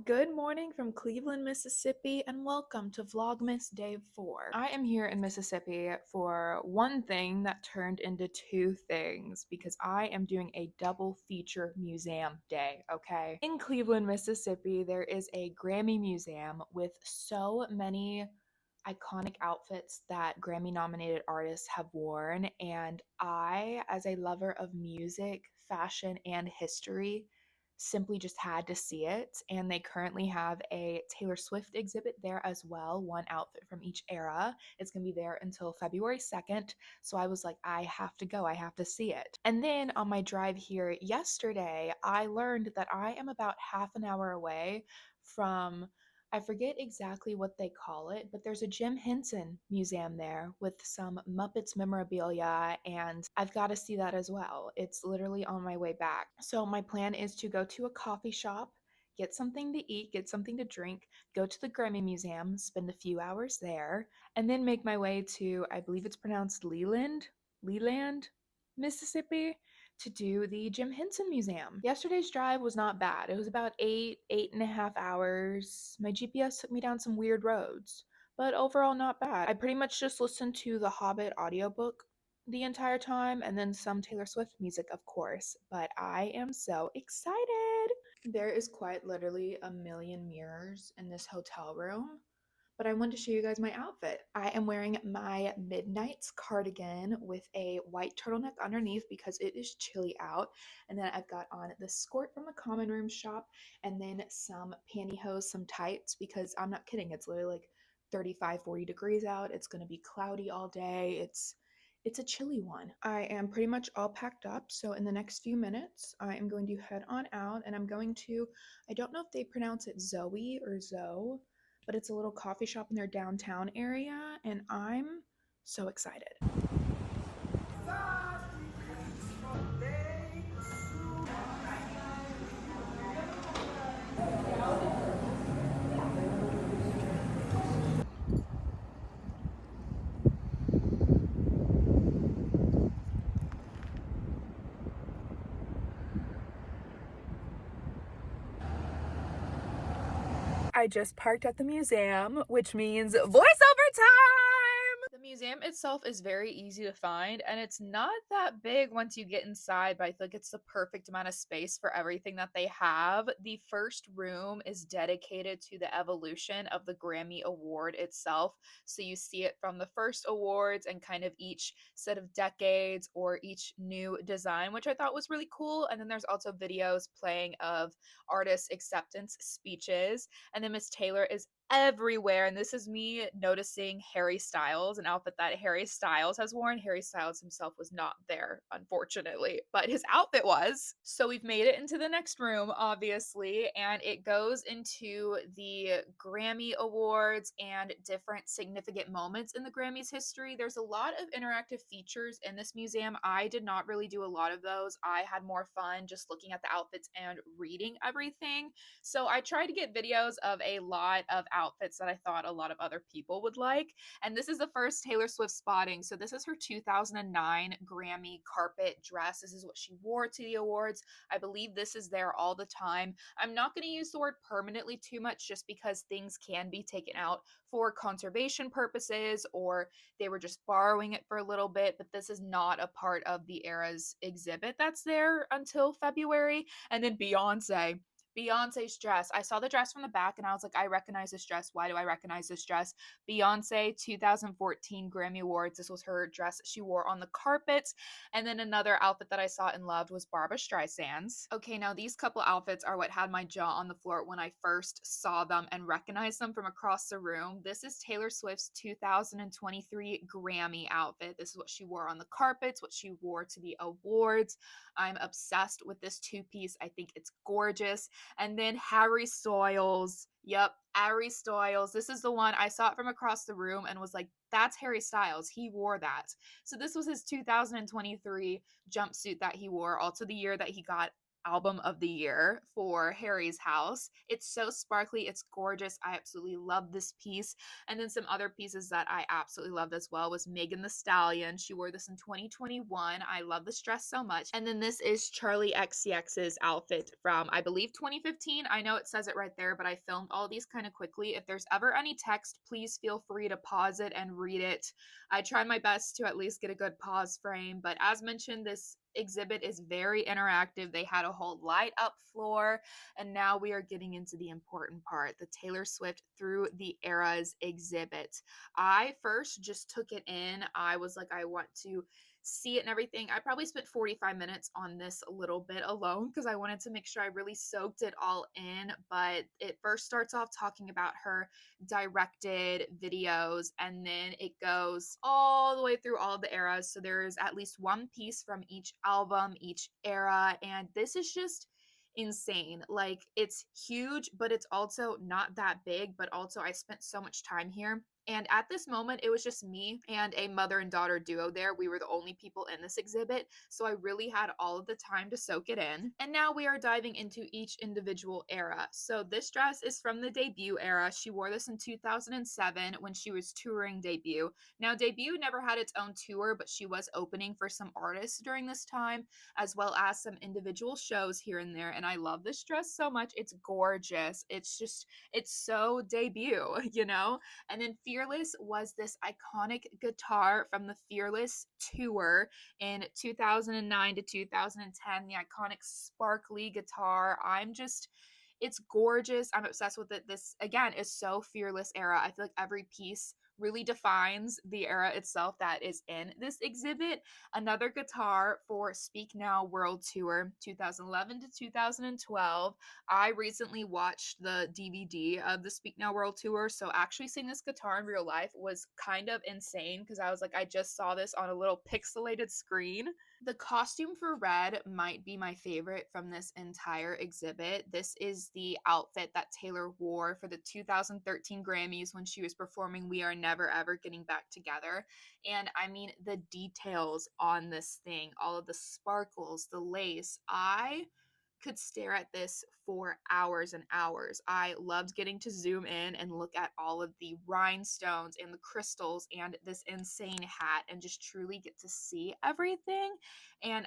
Good morning from Cleveland, Mississippi, and welcome to Vlogmas Day 4. I am here in Mississippi for one thing that turned into two things because I am doing a double feature museum day, okay? In Cleveland, Mississippi, there is a Grammy museum with so many iconic outfits that Grammy nominated artists have worn, and I, as a lover of music, fashion, and history, simply just had to see it. And they currently have a Taylor Swift exhibit there as well, one outfit from each era. It's gonna be there until February 2nd. So I was like, I have to go, I have to see it. And then on my drive here yesterday, I learned that I am about half an hour away from, I forget exactly what they call it, but there's a Jim Henson museum there with some Muppets memorabilia, and I've got to see that as well. It's literally on my way back. So my plan is to go to a coffee shop, get something to eat, get something to drink, go to the Grammy Museum, spend a few hours there, and then make my way to, I believe it's pronounced Leland, Mississippi, to do the Jim Henson Museum. Yesterday's drive was not bad. It was about 8.5 hours. My GPS took me down some weird roads, but overall not bad. I pretty much just listened to the Hobbit audiobook the entire time and then some Taylor Swift music, of course, but I am so excited. There is quite literally a million mirrors in this hotel room, but I wanted to show you guys my outfit. I am wearing my Midnight's cardigan with a white turtleneck underneath because it is chilly out. And then I've got on the skirt from the common room shop and then some pantyhose, some tights, because I'm not kidding. It's literally like 35, 40 degrees out. It's going to be cloudy all day. It's a chilly one. I am pretty much all packed up. So in the next few minutes, I am going to head on out and I'm going to, I don't know if they pronounce it Zoe or Zoe, but it's a little coffee shop in their downtown area, and I'm so excited. I just parked at the museum, which means voiceover time! The museum itself is very easy to find, and it's not that big once you get inside, but I think it's the perfect amount of space for everything that they have. The first room is dedicated to the evolution of the Grammy Award itself, so you see it from the first awards and kind of each set of decades or each new design, which I thought was really cool. And then there's also videos playing of artist acceptance speeches. And then Miss Taylor is everywhere. And this is me noticing Harry Styles, an outfit that Harry Styles has worn. Harry Styles himself was not there, unfortunately, but his outfit was. So we've made it into the next room, obviously, and it goes into the Grammy Awards and different significant moments in the Grammys history. There's a lot of interactive features in this museum. I did not really do a lot of those. I had more fun just looking at the outfits and reading everything. So I tried to get videos of a lot of outfits that I thought a lot of other people would like. And this is the first Taylor Swift spotting. So this is her 2009 Grammy carpet dress. This is what she wore to the awards. I believe this is there all the time. I'm not going to use the word permanently too much just because things can be taken out for conservation purposes or they were just borrowing it for a little bit, but this is not a part of the era's exhibit that's there until February. And then Beyonce's dress. I saw the dress from the back and I was like, I recognize this dress. Why do I recognize this dress? Beyonce 2014 Grammy Awards. This was her dress that she wore on the carpets. And then another outfit that I saw and loved was Barbra Streisand's. Okay, now these couple outfits are what had my jaw on the floor when I first saw them and recognized them from across the room. This is Taylor Swift's 2023 Grammy outfit. This is what she wore on the carpets, what she wore to the awards. I'm obsessed with this two-piece. I think it's gorgeous. And then Harry Styles. Yep, Harry Styles. This is the one I saw it from across the room and was like, that's Harry Styles. He wore that. So this was his 2023 jumpsuit that he wore, also the year that he got album of the year for Harry's House. It's so sparkly, it's gorgeous. I absolutely love this piece. And then some other pieces that I absolutely loved as well was Megan Thee Stallion. She wore this in 2021. I love this dress so much. And then this is Charlie XCX's outfit from, I believe, 2015. I know it says it right there, but I filmed all these kind of quickly. If there's ever any text, please feel free to pause it and read it. I tried my best to at least get a good pause frame, but as mentioned, this exhibit is very interactive. They had a whole light up floor, and now we are getting into the important part, the Taylor Swift Through the Eras exhibit. I first just took it in. I was like, I want to see it and everything. I probably spent 45 minutes on this a little bit alone because I wanted to make sure I really soaked it all in. But it first starts off talking about her directed videos, and then it goes all the way through all the eras. So there's at least one piece from each album, each era, and this is just insane. Like, it's huge, but it's also not that big. But also, I spent so much time here. And at this moment, it was just me and a mother and daughter duo there. We were the only people in this exhibit. So I really had all of the time to soak it in. And now we are diving into each individual era. So this dress is from the debut era. She wore this in 2007 when she was touring debut. Now, debut never had its own tour, but she was opening for some artists during this time, as well as some individual shows here and there. And I love this dress so much. It's gorgeous. It's so debut, you know? And then Fearless was this iconic guitar from the Fearless tour in 2009 to 2010, the iconic sparkly guitar. It's gorgeous. I'm obsessed with it. This, again, is so Fearless era. I feel like every piece really defines the era itself that is in this exhibit. Another guitar for Speak Now World Tour 2011 to 2012. I recently watched the DVD of the Speak Now World Tour, so actually seeing this guitar in real life was kind of insane because I was like, I just saw this on a little pixelated screen. The costume for Red might be my favorite from this entire exhibit. This is the outfit that Taylor wore for the 2013 Grammys when she was performing We Are Never Ever Getting Back Together. And I mean, the details on this thing, all of the sparkles, the lace, I could stare at this for hours and hours. I loved getting to zoom in and look at all of the rhinestones and the crystals and this insane hat and just truly get to see everything. And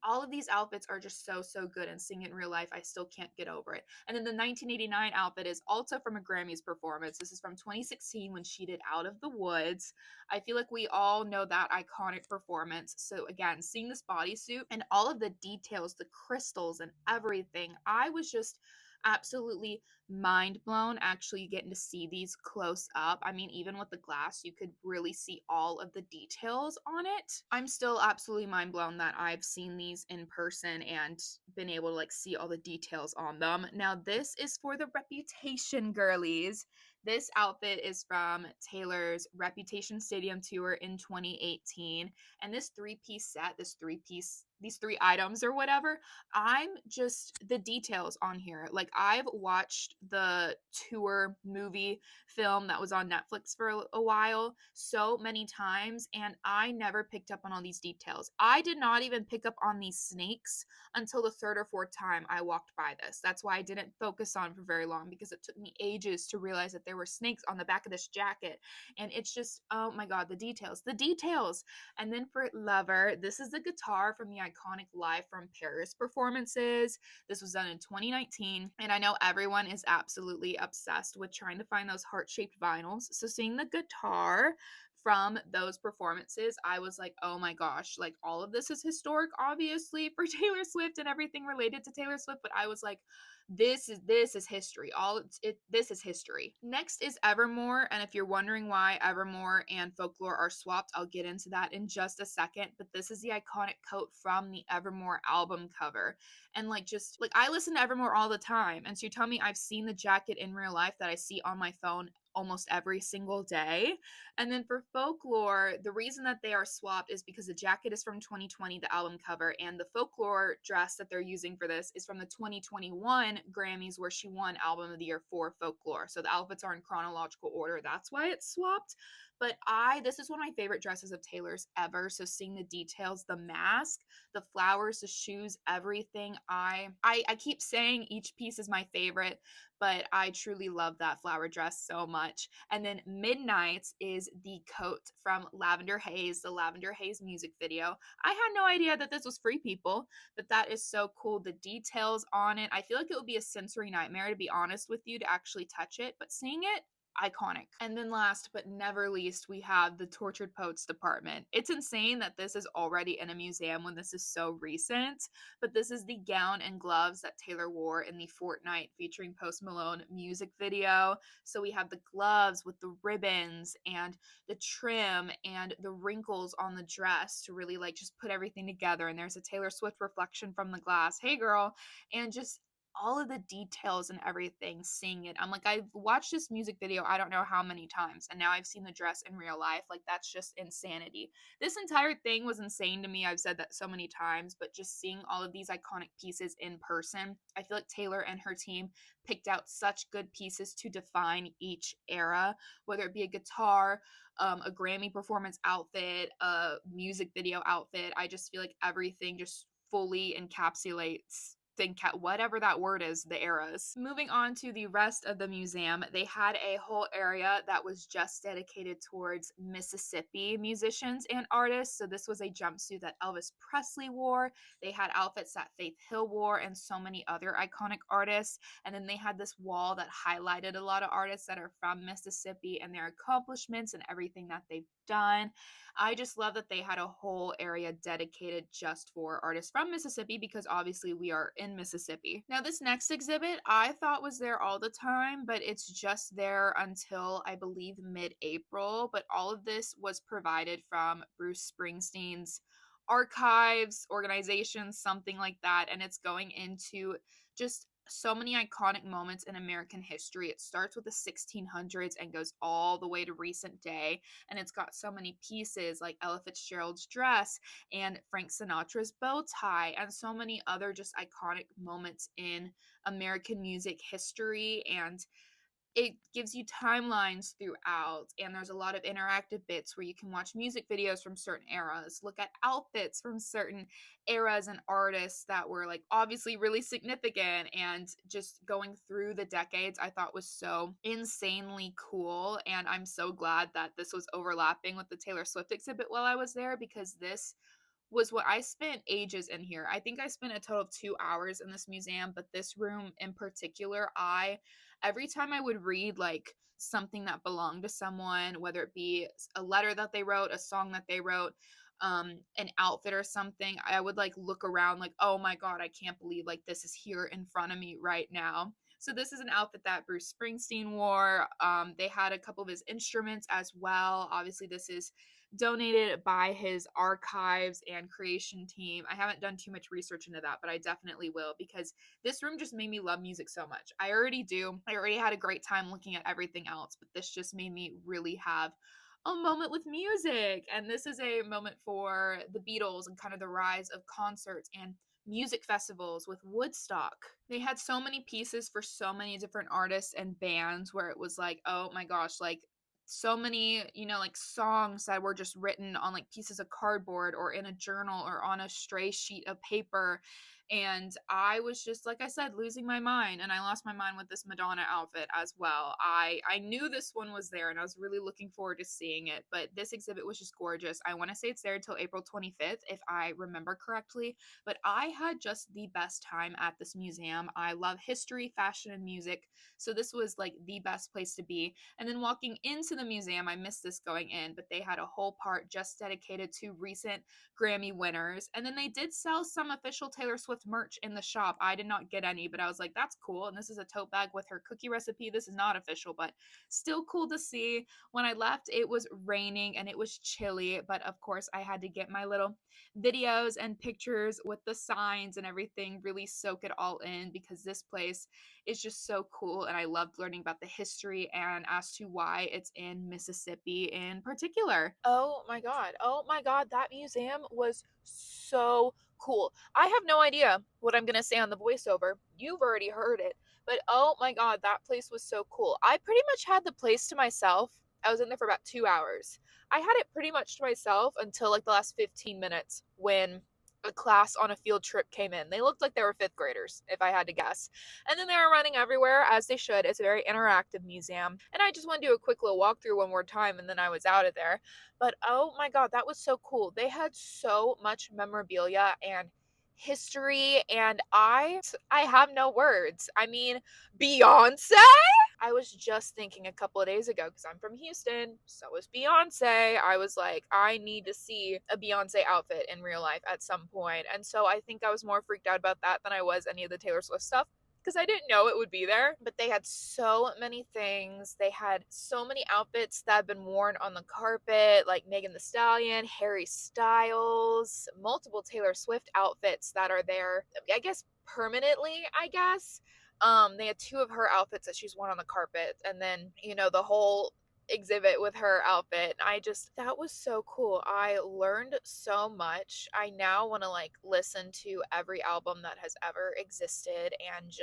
all of these outfits are just so, so good, and seeing it in real life, I still can't get over it. And then the 1989 outfit is also from a Grammys performance. This is from 2016 when she did Out of the Woods. I feel like we all know that iconic performance. So again, seeing this bodysuit and all of the details, the crystals and everything, I was just absolutely mind blown actually getting to see these close up. I mean, even with the glass, you could really see all of the details on it. I'm still absolutely mind blown that I've seen these in person and been able to like see all the details on them. Now, this is for the Reputation girlies. This outfit is from Taylor's Reputation Stadium Tour in 2018. And this three-piece set, these three items or whatever, the details on here. Like, I've watched the tour movie film that was on Netflix for a while so many times, and I never picked up on all these details. I did not even pick up on these snakes until the third or fourth time I walked by this. That's why I didn't focus on for very long, because it took me ages to realize that there were snakes on the back of this jacket. And it's just, oh my God, the details. And then for Lover, this is the guitar from the iconic Live from Paris performances. This was done in 2019, and I know everyone is absolutely obsessed with trying to find those heart-shaped vinyls. So seeing the guitar from those performances, I was like, oh my gosh, like, all of this is historic, obviously, for Taylor Swift and everything related to Taylor Swift, but I was like, this is history. This is history. Next is Evermore, and if you're wondering why Evermore and Folklore are swapped, I'll get into that in just a second. But this is the iconic coat from the Evermore album cover, and I listen to Evermore all the time, and so you tell me I've seen the jacket in real life that I see on my phone almost every single day. And then for Folklore, the reason that they are swapped is because the jacket is from 2020, the album cover, and the Folklore dress that they're using for this is from the 2021 Grammys, where she won Album of the Year for Folklore. So the outfits are in chronological order. That's why it's swapped. But this is one of my favorite dresses of Taylor's ever. So seeing the details, the mask, the flowers, the shoes, everything. I keep saying each piece is my favorite, but I truly love that flower dress so much. And then Midnights is the coat from Lavender Haze, the Lavender Haze music video. I had no idea that this was free, people, but that is so cool. The details on it. I feel like it would be a sensory nightmare, to be honest with you, to actually touch it, but seeing it, iconic. And then last but never least, we have the Tortured Poets department. It's insane that this is already in a museum when this is so recent, but this is the gown and gloves that Taylor wore in the Fortnite featuring Post Malone music video. So we have the gloves with the ribbons and the trim and the wrinkles on the dress to really like just put everything together. And there's a Taylor Swift reflection from the glass. Hey girl. And just all of the details and everything, seeing it. I'm like, I've watched this music video, I don't know how many times, and now I've seen the dress in real life. Like, that's just insanity. This entire thing was insane to me. I've said that so many times, but just seeing all of these iconic pieces in person, I feel like Taylor and her team picked out such good pieces to define each era, whether it be a guitar, a Grammy performance outfit, a music video outfit. I just feel like everything just fully encapsulates whatever that word is, the eras. Moving on to the rest of the museum, they had a whole area that was just dedicated towards Mississippi musicians and artists. So this was a jumpsuit that Elvis Presley wore. They had outfits that Faith Hill wore and so many other iconic artists. And then they had this wall that highlighted a lot of artists that are from Mississippi and their accomplishments and everything that they've done. I just love that they had a whole area dedicated just for artists from Mississippi because obviously we are in Mississippi. Now, this next exhibit I thought was there all the time, but it's just there until I believe mid-April. But all of this was provided from Bruce Springsteen's archives, organization, something like that. And it's going into just so many iconic moments in American history. It starts with the 1600s and goes all the way to recent day. And it's got so many pieces like Ella Fitzgerald's dress and Frank Sinatra's bow tie and so many other just iconic moments in American music history. And it gives you timelines throughout, and there's a lot of interactive bits where you can watch music videos from certain eras, look at outfits from certain eras and artists that were like obviously really significant, and just going through the decades I thought was so insanely cool. And I'm so glad that this was overlapping with the Taylor Swift exhibit while I was there, because this was what I spent ages in here. I think I spent a total of 2 hours in this museum, but this room in particular, every time I would read like something that belonged to someone, whether it be a letter that they wrote, a song that they wrote, an outfit or something, I would like look around like, oh my God, I can't believe like this is here in front of me right now. So this is an outfit that Bruce Springsteen wore. They had a couple of his instruments as well. Obviously, this is donated by his archives and creation team. I haven't done too much research into that, but I definitely will, because this room just made me love music so much. I already do. I already had a great time looking at everything else, but this just made me really have a moment with music. And this is a moment for the Beatles and kind of the rise of concerts and music festivals with Woodstock. They had so many pieces for so many different artists and bands where it was like, oh my gosh, like so many, like songs that were just written on like pieces of cardboard or in a journal or on a stray sheet of paper. And I was just, like I said, losing my mind. And I lost my mind with this Madonna outfit as well. I knew this one was there and I was really looking forward to seeing it. But this exhibit was just gorgeous. I want to say it's there until April 25th, if I remember correctly. But I had just the best time at this museum. I love history, fashion, and music. So this was like the best place to be. And then walking into the museum, I missed this going in, but they had a whole part just dedicated to recent Grammy winners. And then they did sell some official Taylor Swift merch in the shop. I did not get any, but I was like, that's cool. And this is a tote bag with her cookie recipe. This is not official, but still cool to see. When I left, it was raining and it was chilly, but of course I had to get my little videos and pictures with the signs and everything, really soak it all in, because this place is just so cool. And I loved learning about the history and as to why it's in Mississippi in particular. Oh my God. Oh my God. That museum was so cool. I have no idea what I'm going to say on the voiceover. You've already heard it. But oh my God, that place was so cool. I pretty much had the place to myself I was in there for about 2 hours. I had it pretty much to myself until like the last 15 minutes when a class on a field trip came in. They looked like they were fifth graders, if I had to guess. And then they were running everywhere as they should. It's a very interactive museum. And I just want to do a quick little walkthrough one more time and then I was out of there. But oh my God, that was so cool. They had so much memorabilia and history and I have no words. I mean, Beyonce? I was just thinking a couple of days ago, because I'm from Houston, so is Beyonce. I was like, I need to see a Beyonce outfit in real life at some point. And so I think I was more freaked out about that than I was any of the Taylor Swift stuff, because I didn't know it would be there. But they had so many things. They had so many outfits that had been worn on the carpet, like Megan Thee Stallion, Harry Styles, multiple Taylor Swift outfits that are there, I guess, permanently, I guess. They had two of her outfits that she's worn on the carpet, and then, you know, the whole exhibit with her outfit. That was so cool. I learned so much. I now want to like listen to every album that has ever existed, and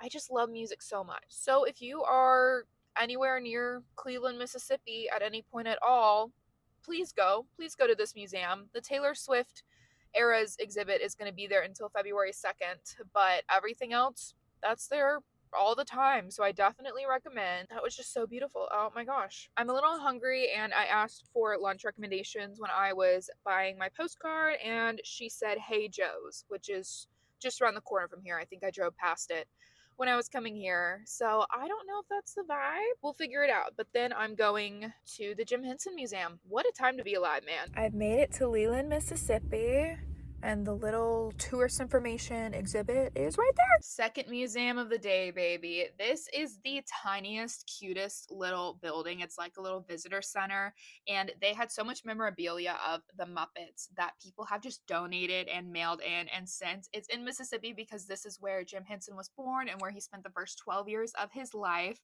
I just love music so much. So if you are anywhere near Cleveland, Mississippi at any point at all, please go. Please go to this museum. The Taylor Swift Eras exhibit is going to be there until February 2nd, but everything else, that's there all the time. So I definitely recommend. That was just so beautiful. Oh my gosh. I'm a little hungry and I asked for lunch recommendations when I was buying my postcard and she said Hey Joe's, which is just around the corner from here. I think I drove past it when I was coming here. So I don't know if that's the vibe. We'll figure it out. But then I'm going to the Jim Henson Museum. What a time to be alive, man. I've made it to Leland, Mississippi, and the little tourist information exhibit is right there. Second museum of the day, baby. This is the tiniest, cutest little building. It's like a little visitor center, and they had so much memorabilia of the Muppets that people have just donated and mailed in and sent. It's in Mississippi because this is where Jim Henson was born and where he spent the first 12 years of his life.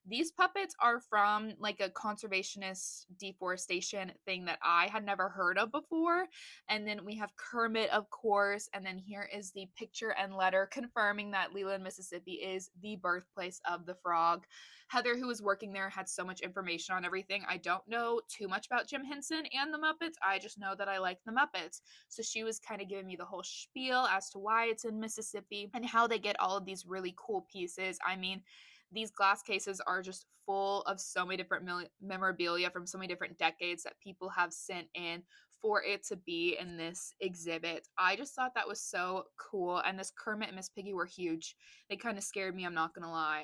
These puppets are from like a conservationist deforestation thing that I had never heard of before. And then we have Kermit, of course. And then here is the picture and letter confirming that Leland, Mississippi is the birthplace of the frog. Heather, who was working there, had so much information on everything. I don't know too much about Jim Henson and the Muppets. I just know that I like the Muppets. So she was kind of giving me the whole spiel as to why it's in Mississippi and how they get all of these really cool pieces. I mean, these glass cases are just full of so many different memorabilia from so many different decades that people have sent in for it to be in this exhibit. I just thought that was so cool. And this Kermit and Miss Piggy were huge. They kind of scared me, I'm not gonna lie.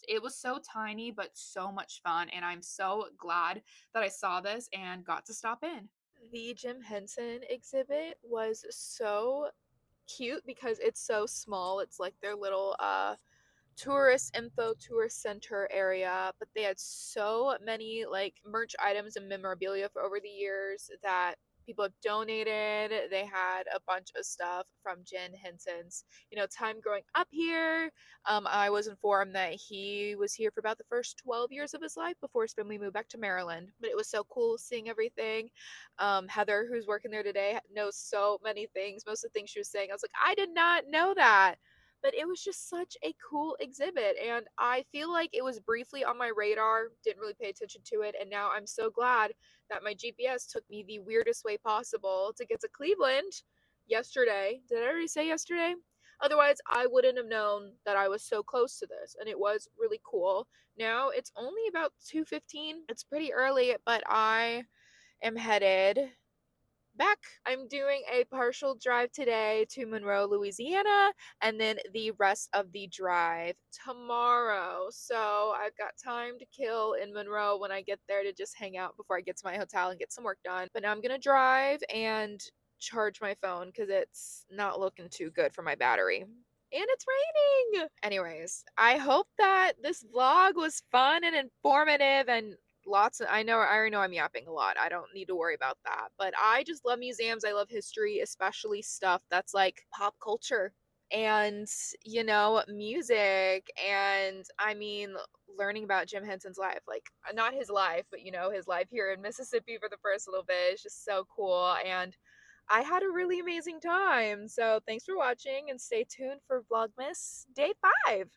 It was so tiny, but so much fun. And I'm so glad that I saw this and got to stop in. The Jim Henson exhibit was so cute because it's so small. It's like their little tourist center area, but they had so many like merch items and memorabilia for over the years that people have donated. They had a bunch of stuff from Jim Henson's, time growing up here. I was informed that he was here for about the first 12 years of his life before his family moved back to Maryland. But it was so cool seeing everything. Heather, who's working there today, knows so many things. Most of the things she was saying, I was like, I did not know that. But it was just such a cool exhibit, and I feel like it was briefly on my radar, didn't really pay attention to it, and now I'm so glad that my GPS took me the weirdest way possible to get to Cleveland yesterday. Did I already say yesterday? Otherwise, I wouldn't have known that I was so close to this, and it was really cool. Now, it's only about 2:15. It's pretty early, but I am headed back. I'm doing a partial drive today to Monroe, Louisiana, and then the rest of the drive tomorrow. So I've got time to kill in Monroe when I get there to just hang out before I get to my hotel and get some work done. But now I'm going to drive and charge my phone because it's not looking too good for my battery. And it's raining. Anyways, I hope that this vlog was fun and informative and I already know I'm yapping a lot. I don't need to worry about that. But I just love museums. I love history, especially stuff that's like pop culture and, music. And I mean, learning about Jim Henson's life, like not his life, but, his life here in Mississippi for the first little bit is just so cool. And I had a really amazing time. So thanks for watching and stay tuned for Vlogmas Day 5.